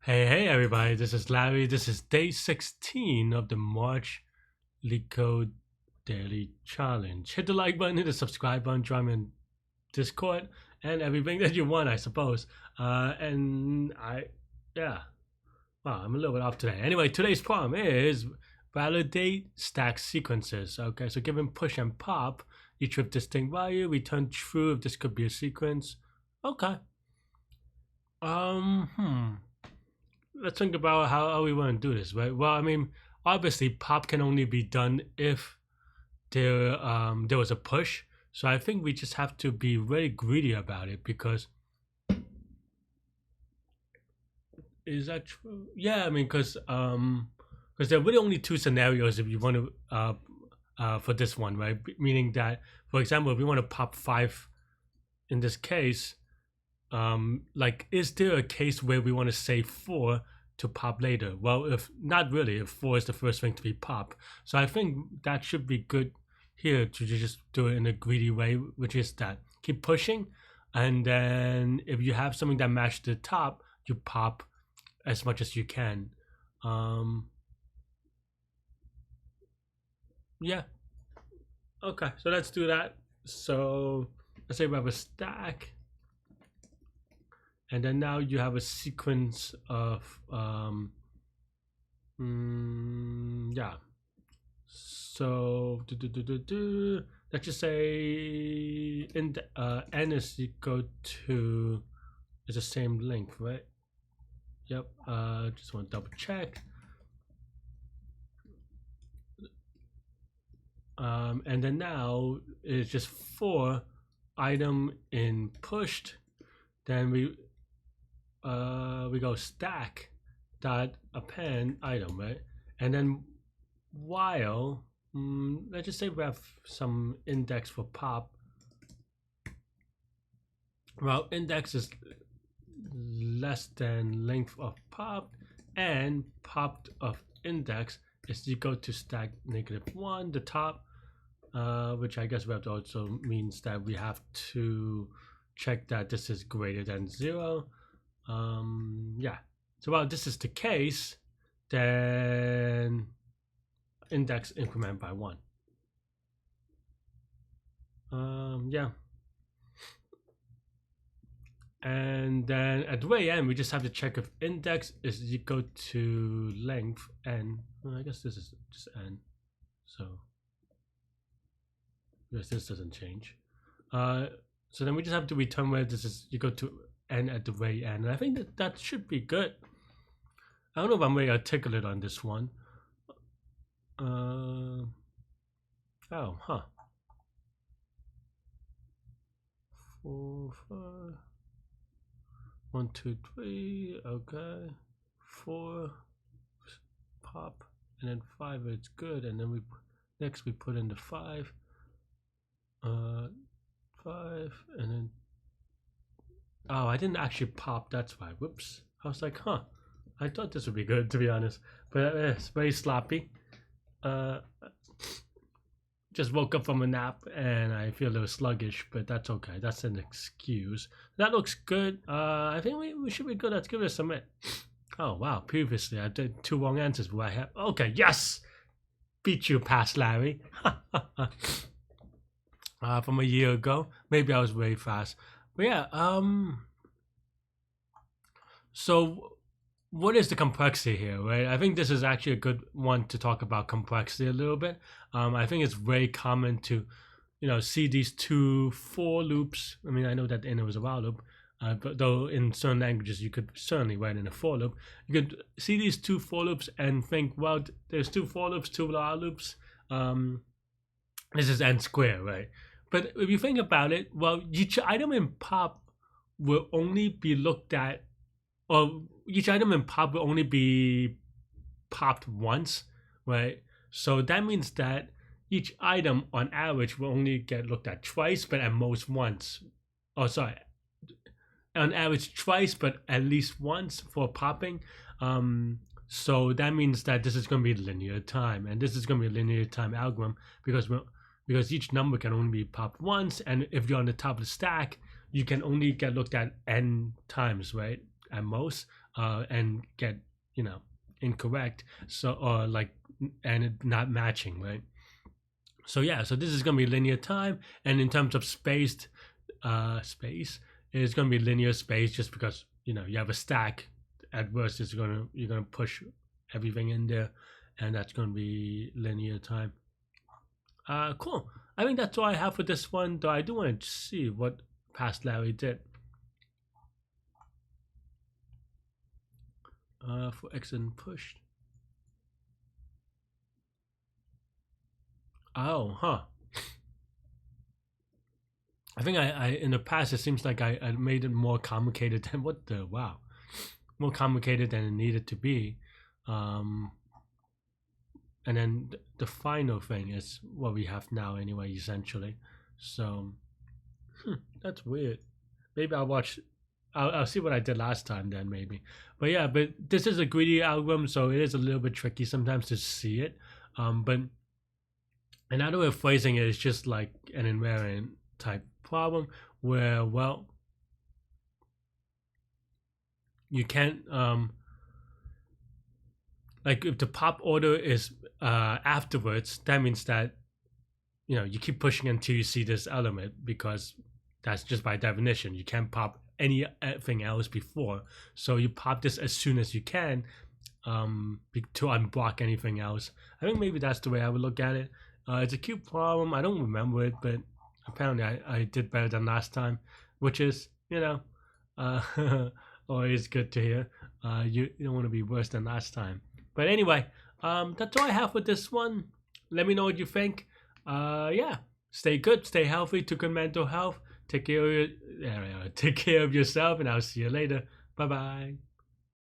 Hey everybody, this is Larry. This is day 16 of the March Leetcode Daily Challenge. Hit the like button, hit the subscribe button, join me in Discord, and everything that you want, I suppose. Yeah, wow, I'm a little bit off today. Anyway, today's problem is validate stack sequences. Okay, so given push and pop, each with distinct value, return true if this could be a sequence. Okay. Hmm. Let's think about how we want to do this, right? Well, I mean, obviously, pop can only be done if there was a push. So I think we just have to be very greedy about it because is that true? Yeah, I mean, because there are really only two scenarios if you want to for this one, right? Meaning that, for example, if we want to pop 5 in this case, like, is there a case where we want to save 4 to pop later? Well, if not really, if 4 is the first thing to be popped. So I think that should be good here to just do it in a greedy way, which is that keep pushing, and then if you have something that matches the top, you pop as much as you can. Yeah. Okay, so let's do that. So let's say we have a stack, and then now you have a sequence of yeah. So let's just say n is equal to is the same length, right? Yep. Just want to double check. And then now it's just 4 item in pushed. Then we go stack dot append item, right? And then while let's just say we have some index for pop. Well, index is less than length of pop, and popped of index is equal to stack -1, the top, which I guess we have to also means that we have to check that this is greater than 0. Yeah, so while this is the case, then index increment by 1. Yeah, and then at the very end we just have to check if index is equal to length n. Well, I guess this is just n, so because this doesn't change. So then we just have to return where this is equal to n at the very end, and I think that should be good. I don't know if I'm very articulate on this one. Oh, huh. 4, 5, 1, 2, 3. Okay, 4 pop, and then 5 it's good, and then we next we put in the 5, 5, and then oh, I didn't actually pop. That's why. Whoops. I was like, huh. I thought this would be good, to be honest, but it's very sloppy. Just woke up from a nap and I feel a little sluggish, but that's okay. That's an excuse. That looks good. I think we should be good. Let's give it a submit. Oh wow! Previously I did 2 wrong answers. But I have okay. Yes, beat you past Larry. From a year ago. Maybe I was very fast, but yeah. So what is the complexity here, right? I think this is actually a good one to talk about complexity a little bit. I think it's very common to, see these 2 for loops. I mean, I know that the inner was a while loop, but though in certain languages you could certainly write in a for loop. You could see these 2 for loops and think, well, there's 2 for loops, 2 while loops. This is n squared, right? But if you think about it, well, each item in pop will only be looked at, or each item in pop will only be popped once, right? So that means that each item on average will only get looked at twice, but at most once. Oh, sorry. On average twice, but at least once for popping. So that means that this is going to be linear time, and this is going to be a linear time algorithm because each number can only be popped once, and if you're on the top of the stack, you can only get looked at n times, right? At most. and get, you know, incorrect, so, or like, and it not matching, right? So yeah, so this is going to be linear time, and in terms of space, it's going to be linear space, just because, you know, you have a stack. At worst, you're going to push everything in there, and that's going to be linear time. Cool. I think that's all I have for this one, though I do want to see what past Larry did. For X and pushed. Oh, huh. I think I in the past it seems like I made it more complicated than what the wow, more complicated than it needed to be. Um, and then the final thing is what we have now anyway, essentially. So that's weird. Maybe I'll watch. I'll see what I did last time then, maybe. But yeah, but this is a greedy algorithm, so it is a little bit tricky sometimes to see it. But another way of phrasing it is just like an invariant type problem where, well, you can't like if the pop order is afterwards, that means that, you know, you keep pushing until you see this element, because that's just by definition you can't pop anything else before. So you pop this as soon as you can, to unblock anything else. I think maybe that's the way I would look at it. It's a cute problem. I don't remember it, but apparently I did better than last time, which is, you know, always good to hear. You don't want to be worse than last time. But anyway, that's all I have for this one. Let me know what you think. Yeah, stay good, stay healthy, to good mental health. Take care of take care of yourself, and I'll see you later. Bye bye.